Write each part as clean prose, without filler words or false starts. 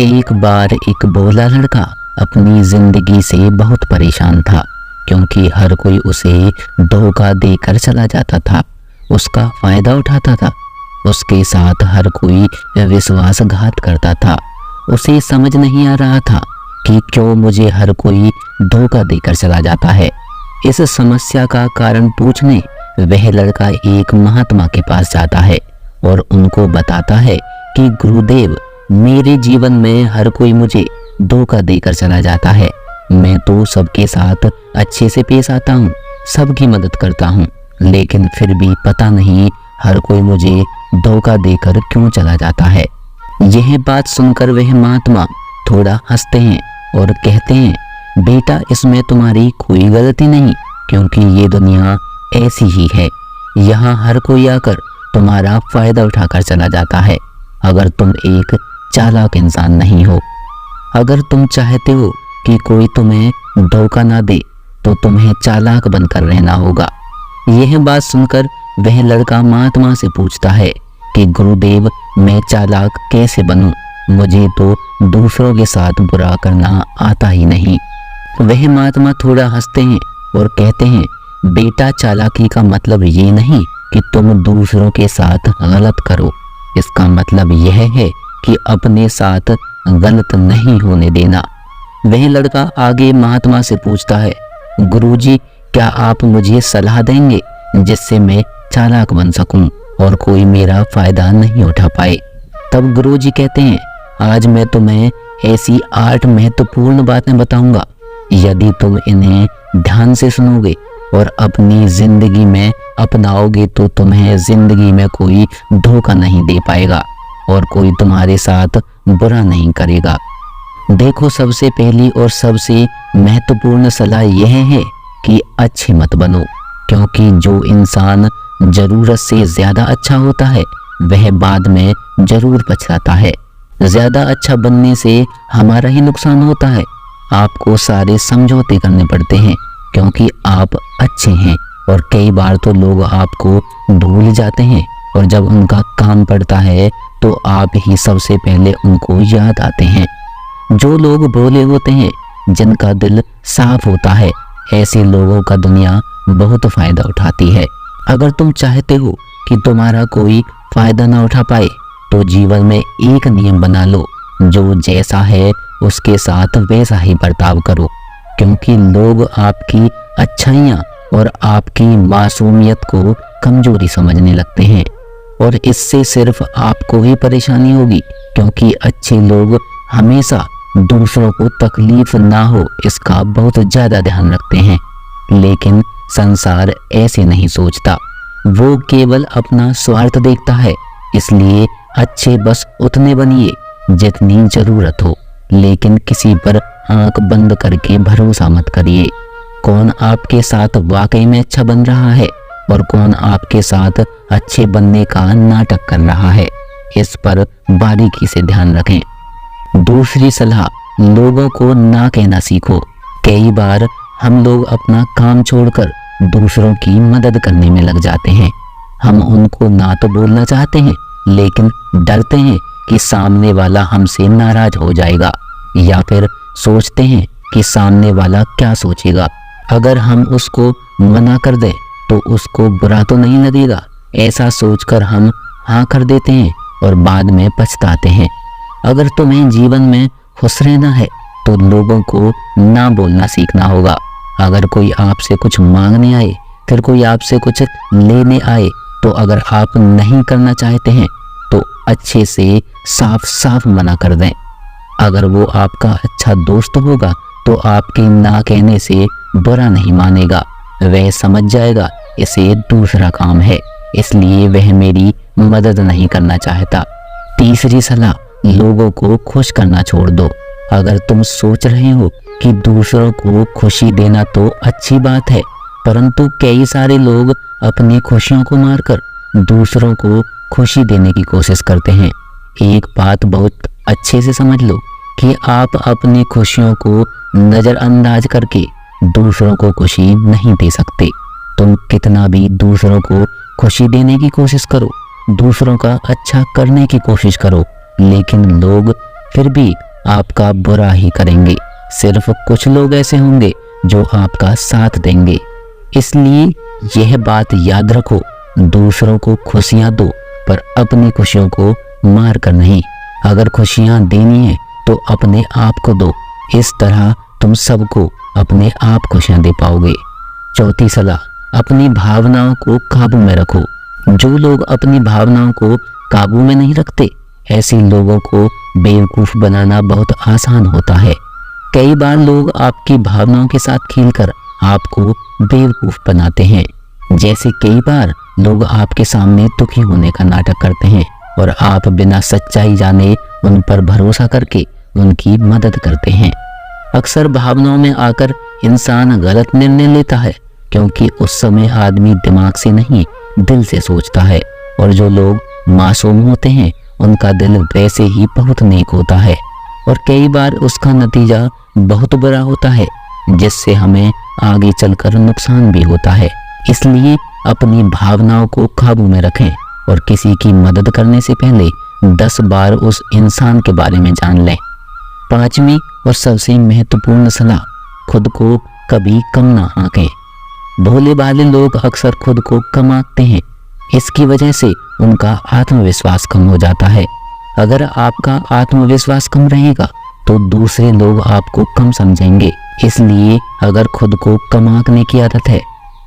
एक बार एक भोला लड़का अपनी जिंदगी से बहुत परेशान था, क्योंकि हर कोई उसे धोखा देकर चला जाता था, उसका फायदा उठाता था। उसके साथ हर कोई विश्वासघात करता था। उसे समझ नहीं आ रहा था कि क्यों मुझे हर कोई धोखा देकर चला जाता है। इस समस्या का कारण पूछने वह लड़का एक महात्मा के पास जाता है और उनको बताता है कि गुरुदेव, मेरे जीवन में हर कोई मुझे धोखा देकर चला जाता है। मैं तो सबके साथ अच्छे से पेश आता हूँ, सबकी मदद करता हूँ, लेकिन फिर भी पता नहीं हर कोई मुझे धोखा देकर क्यों चला जाता है। यह बात सुनकर वह महात्मा थोड़ा हंसते हैं और कहते हैं, बेटा, इसमें तुम्हारी कोई गलती नहीं, क्योंकि ये दुनिया ऐसी ही है। यहाँ हर कोई आकर तुम्हारा फायदा उठाकर चला जाता है। अगर तुम एक चालाक इंसान नहीं हो, अगर तुम चाहते हो कि कोई तुम्हें धोखा ना दे, तो तुम्हें चालाक बनकर रहना होगा। यह बात सुनकर वह लड़का महात्मा से पूछता है कि गुरुदेव, मैं चालाक कैसे बनूं? मुझे तो दूसरों के साथ बुरा करना आता ही नहीं। वह महात्मा थोड़ा हंसते हैं और कहते हैं, बेटा, चालाकी का मतलब ये नहीं कि तुम दूसरों के साथ गलत करो। इसका मतलब यह है कि अपने साथ गलत नहीं होने देना। वह लड़का आगे महात्मा से पूछता है, गुरुजी, क्या आप मुझे सलाह देंगे जिससे मैं चालाक बन सकूं और कोई मेरा फायदा नहीं उठा पाए? तब गुरुजी कहते हैं, आज मैं तुम्हें ऐसी 8 महत्वपूर्ण बातें बताऊंगा। यदि तुम इन्हें ध्यान से सुनोगे और अपनी जिंदगी में अपनाओगे तो तुम्हें जिंदगी में कोई धोखा नहीं दे पाएगा और कोई तुम्हारे साथ बुरा नहीं करेगा। देखो, सबसे पहली और सबसे महत्वपूर्ण सलाह यह है कि अच्छे मत बनो, क्योंकि जो इंसान जरूरत से ज्यादा अच्छा होता है वह बाद में जरूर पछताता है। ज्यादा अच्छा बनने से हमारा ही नुकसान होता है। आपको सारे समझौते करने पड़ते हैं क्योंकि आप अच्छे हैं, और कई बार तो लोग आपको भूल जाते हैं और जब उनका काम पड़ता है तो आप ही सबसे पहले उनको याद आते हैं। जो लोग भोले होते हैं, जिनका दिल साफ होता है, ऐसे लोगों का दुनिया बहुत फायदा उठाती है। अगर तुम चाहते हो कि तुम्हारा कोई फायदा ना उठा पाए, तो जीवन में एक नियम बना लो, जो जैसा है उसके साथ वैसा ही बर्ताव करो, क्योंकि लोग आपकी अच्छाइयाँ और आपकी मासूमियत को कमजोरी समझने लगते हैं, और इससे सिर्फ आपको ही परेशानी होगी, क्योंकि अच्छे लोग हमेशा दूसरों को तकलीफ ना हो इसका बहुत ज्यादा ध्यान रखते हैं। लेकिन संसार ऐसे नहीं सोचता, वो केवल अपना स्वार्थ देखता है। इसलिए अच्छे बस उतने बनिए जितनी जरूरत हो, लेकिन किसी पर आंख बंद करके भरोसा मत करिए। कौन आपके साथ वाकई में अच्छा बन रहा है और कौन आपके साथ अच्छे बनने का नाटक कर रहा है, इस पर बारीकी से ध्यान रखें। दूसरी सलाह, लोगों को ना कहना सीखो। कई बार हम लोग अपना काम छोड़कर दूसरों की मदद करने में लग जाते हैं। हम उनको ना तो बोलना चाहते हैं, लेकिन डरते हैं कि सामने वाला हमसे नाराज हो जाएगा, या फिर सोचते हैं कि सामने वाला क्या सोचेगा। अगर हम उसको मना कर दें तो उसको बुरा तो नहीं लगेगा, ऐसा सोचकर हम हाँ कर देते हैं और बाद में पछताते हैं। अगर तुम्हें जीवन में खुश रहना है तो लोगों को ना बोलना सीखना होगा। अगर कोई आपसे कुछ मांगने आए, फिर कोई आपसे कुछ लेने आए, तो अगर आप नहीं करना चाहते हैं तो अच्छे से साफ साफ मना कर दें। अगर वो आपका अच्छा दोस्त होगा तो आपके ना कहने से बुरा नहीं मानेगा, वह समझ जाएगा इसे दूसरा काम है, इसलिए वह मेरी मदद नहीं करना चाहता। तीसरी सलाह, लोगों को खुश करना छोड़ दो। अगर तुम सोच रहे हो कि दूसरों को खुशी देना तो अच्छी बात है, परंतु कई सारे लोग अपनी खुशियों को मारकर दूसरों को खुशी देने की कोशिश करते हैं। एक बात बहुत अच्छे से समझ लो कि आप अपनी खुशियों को नज़रअंदाज करके दूसरों को खुशी नहीं दे सकते। तुम कितना भी दूसरों को खुशी देने की कोशिश करो, दूसरों का अच्छा करने की कोशिश करो, लेकिन लोग फिर भी आपका बुरा ही करेंगे। सिर्फ कुछ लोग ऐसे होंगे जो आपका साथ देंगे। इसलिए यह बात याद रखो, दूसरों को खुशियां दो पर अपनी खुशियों को मार कर नहीं। अगर खुशियां देनी है तो अपने आप को दो, इस तरह तुम सबको अपने आप खुशियां दे पाओगे। चौथी सलाह, अपनी भावनाओं को काबू में रखो। जो लोग अपनी भावनाओं को काबू में नहीं रखते, ऐसे लोगों को बेवकूफ़ बनाना बहुत आसान होता है। कई बार लोग आपकी भावनाओं के साथ खेलकर आपको बेवकूफ़ बनाते हैं। जैसे कई बार लोग आपके सामने दुखी होने का नाटक करते हैं और आप बिना सच्चाई जाने उन पर भरोसा करके उनकी मदद करते हैं। अक्सर भावनाओं में आकर इंसान गलत निर्णय लेता है, क्योंकि उस समय आदमी दिमाग से नहीं दिल से सोचता है। और जो लोग मासूम होते हैं उनका दिल वैसे ही बहुत नेक होता है और कई बार उसका नतीजा बहुत बुरा होता है, जिससे हमें आगे चलकर नुकसान भी होता है। इसलिए अपनी भावनाओं को काबू में रखें और किसी की मदद करने से पहले 10 बार उस इंसान के बारे में जान लें। पांचवी और सबसे महत्वपूर्ण सलाह, खुद को कभी कम ना आंकें। भोले भाले लोग अक्सर खुद को कम आंकते हैं। इसकी वजह से उनका आत्मविश्वास कम हो जाता है। अगर आपका आत्मविश्वास कम रहेगा तो दूसरे लोग आपको कम समझेंगे। इसलिए अगर खुद को कम आंकने की आदत है,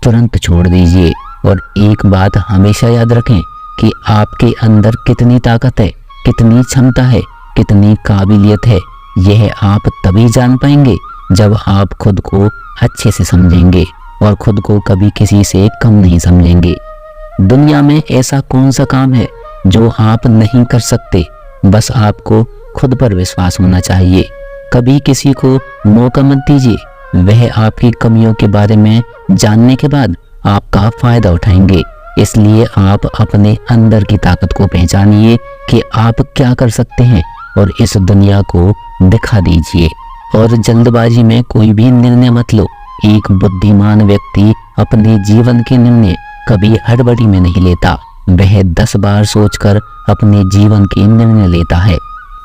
तुरंत छोड़ दीजिए। और एक बात हमेशा याद रखें कि आपके अंदर कितनी ताकत है, कितनी क्षमता है, कितनी काबिलियत है, यह आप तभी जान पाएंगे जब आप खुद को अच्छे से समझेंगे और खुद को कभी किसी से कम नहीं समझेंगे। दुनिया में ऐसा कौन सा काम है जो आप नहीं कर सकते? बस आपको खुद पर विश्वास होना चाहिए। कभी किसी को मौका मत दीजिए, वह आपकी कमियों के बारे में जानने के बाद आपका फायदा उठाएंगे। इसलिए आप अपने अंदर की ताकत को पहचानिए कि आप क्या कर सकते हैं और इस दुनिया को दिखा दीजिए। और जल्दबाजी में कोई भी निर्णय मत लो। एक बुद्धिमान व्यक्ति अपने जीवन के निर्णय कभी हड़बड़ी में नहीं लेता, वह 10 बार सोचकर अपने जीवन के निर्णय लेता है।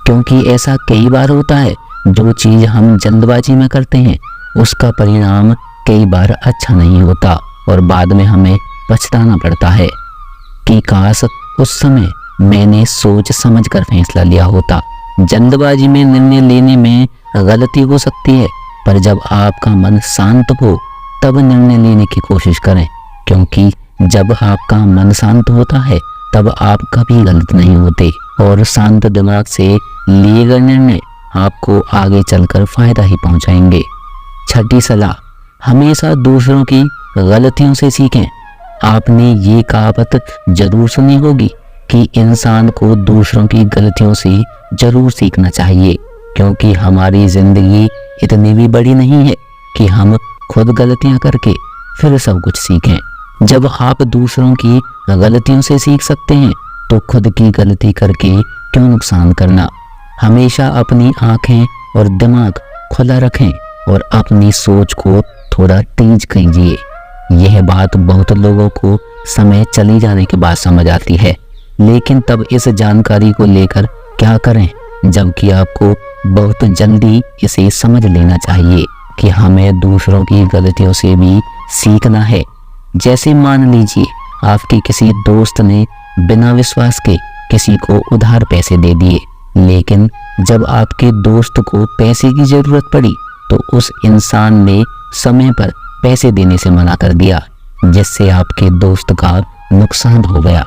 क्योंकि ऐसा कई बार होता है, जो चीज हम जल्दबाजी में करते हैं उसका परिणाम कई बार अच्छा नहीं होता और बाद में हमें पछताना पड़ता है कि काश उस समय मैंने सोच समझकर फैसला लिया होता। जल्दबाजी में निर्णय लेने में गलती हो सकती है, पर जब आपका मन शांत हो तब निर्णय लेने की कोशिश करें, क्योंकि जब आपका मन शांत होता है तब आप कभी गलत नहीं होते और शांत दिमाग से लिए गए निर्णय आपको आगे चलकर फायदा ही पहुंचाएंगे। छठी सलाह, हमेशा दूसरों की गलतियों से सीखें। आपने ये कहावत जरूर सुनी होगी कि इंसान को दूसरों की गलतियों से जरूर सीखना चाहिए, क्योंकि हमारी जिंदगी इतनी भी बड़ी नहीं है कि हम खुद गलतियां करके फिर सब कुछ सीखें। जब आप दूसरों की गलतियों से सीख सकते हैं तो खुद की गलती करके क्यों नुकसान करना। हमेशा अपनी आंखें और दिमाग खुला रखें और अपनी सोच को थोड़ा तेज कीजिए। यह बात बहुत लोगों को समय चली जाने के बाद समझ आती है, लेकिन तब इस जानकारी को लेकर क्या करें, जबकि आपको बहुत जल्दी इसे समझ लेना चाहिए कि हमें दूसरों की गलतियों से भी सीखना है। जैसे मान लीजिए आपके किसी दोस्त ने बिना विश्वास के किसी को उधार पैसे दे दिए, लेकिन जब आपके दोस्त को पैसे की जरूरत पड़ी तो उस इंसान ने समय पर पैसे देने से मना कर दिया, जिससे आपके दोस्त का नुकसान हो गया,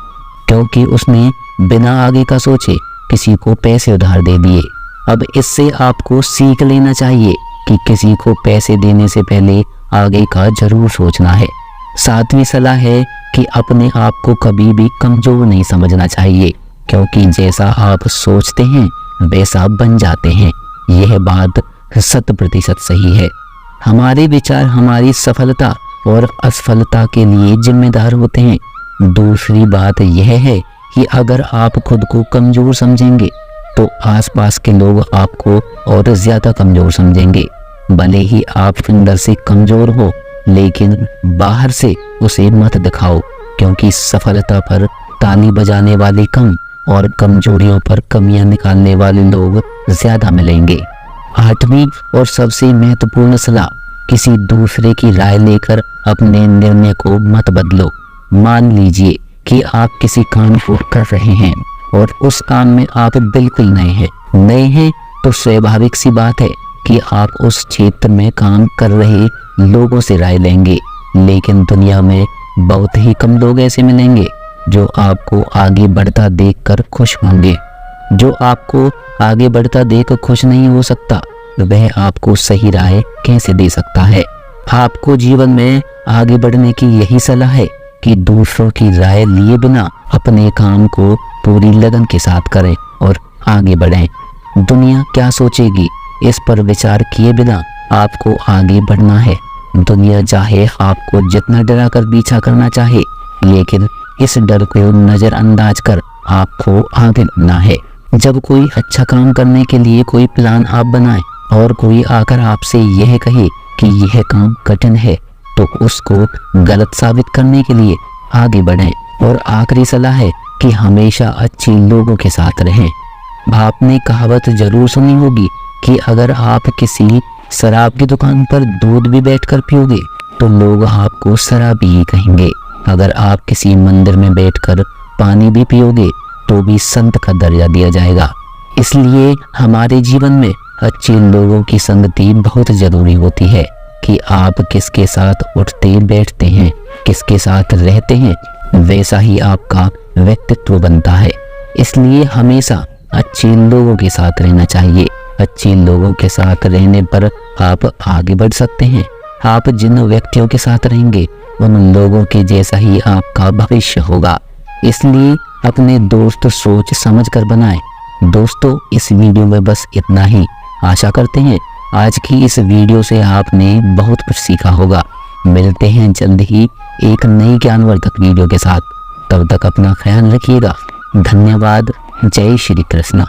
क्योंकि उसने बिना आगे का सोचे किसी को पैसे उधार दे दिए। अब इससे आपको सीख लेना चाहिए कि किसी को पैसे देने से पहले आगे का जरूर सोचना है। 7वीं सलाह है कि अपने आप को कभी भी कमजोर नहीं समझना चाहिए, क्योंकि जैसा आप सोचते हैं वैसा बन जाते हैं। यह बात 100% सही है। हमारे विचार हमारी सफलता और असफलता के लिए जिम्मेदार होते हैं। दूसरी बात यह है कि अगर आप खुद को कमजोर समझेंगे तो आसपास के लोग आपको और ज्यादा कमजोर समझेंगे। भले ही आप अंदर से कमजोर हो, लेकिन बाहर से उसे मत दिखाओ, क्योंकि सफलता पर ताली बजाने वाले कम, और कमजोरियों पर कमियां निकालने वाले लोग ज्यादा मिलेंगे। 8वीं और सबसे महत्वपूर्ण सलाह, किसी दूसरे की राय लेकर अपने निर्णय को मत बदलो। मान लीजिए कि आप किसी काम को कर रहे हैं और उस काम में आप बिल्कुल नए हैं तो स्वाभाविक सी बात है कि आप उस क्षेत्र में काम कर रहे लोगों से राय लेंगे। लेकिन दुनिया में बहुत ही कम लोग ऐसे मिलेंगे जो आपको आगे बढ़ता देखकर खुश होंगे। जो आपको आगे बढ़ता देखकर खुश नहीं हो सकता, वह आपको सही राय कैसे दे सकता है। आपको जीवन में आगे बढ़ने की यही सलाह है कि दूसरों की राय लिए बिना अपने काम को पूरी लगन के साथ करें और आगे बढ़ें। दुनिया क्या सोचेगी, इस पर विचार किए बिना आपको आगे बढ़ना है। दुनिया चाहे आपको जितना डरा कर पीछा करना चाहे, लेकिन इस डर को नजरअंदाज कर आपको आगे बढ़ना है। जब कोई अच्छा काम करने के लिए कोई प्लान आप बनाएं और कोई आकर आपसे यह कहे कि यह काम कठिन है, तो उसको गलत साबित करने के लिए आगे बढ़ें। और आखिरी सलाह है कि हमेशा अच्छे लोगों के साथ रहें। आपने कहावत जरूर सुनी होगी कि अगर आप किसी शराब की दुकान पर दूध भी बैठकर पियोगे तो लोग आपको शराबी ही कहेंगे। अगर आप किसी मंदिर में बैठकर पानी भी पियोगे तो भी संत का दर्जा दिया जाएगा। इसलिए हमारे जीवन में अच्छे लोगों की संगति बहुत जरूरी होती है कि आप किसके साथ उठते बैठते हैं, किसके साथ रहते हैं, वैसा ही आपका व्यक्तित्व बनता है। इसलिए हमेशा अच्छे लोगों के साथ रहना चाहिए। अच्छे लोगों के साथ रहने पर आप आगे बढ़ सकते हैं। आप जिन व्यक्तियों के साथ रहेंगे उन लोगों के जैसा ही आपका भविष्य होगा। इसलिए अपने दोस्त सोच समझ कर बनाएं। दोस्तों, इस वीडियो में बस इतना ही। आशा करते हैं आज की इस वीडियो से आपने बहुत कुछ सीखा होगा। मिलते हैं जल्द ही एक नई ज्ञानवर्धक वीडियो के साथ। तब तक अपना ख्याल रखिएगा। धन्यवाद। जय श्री कृष्ण।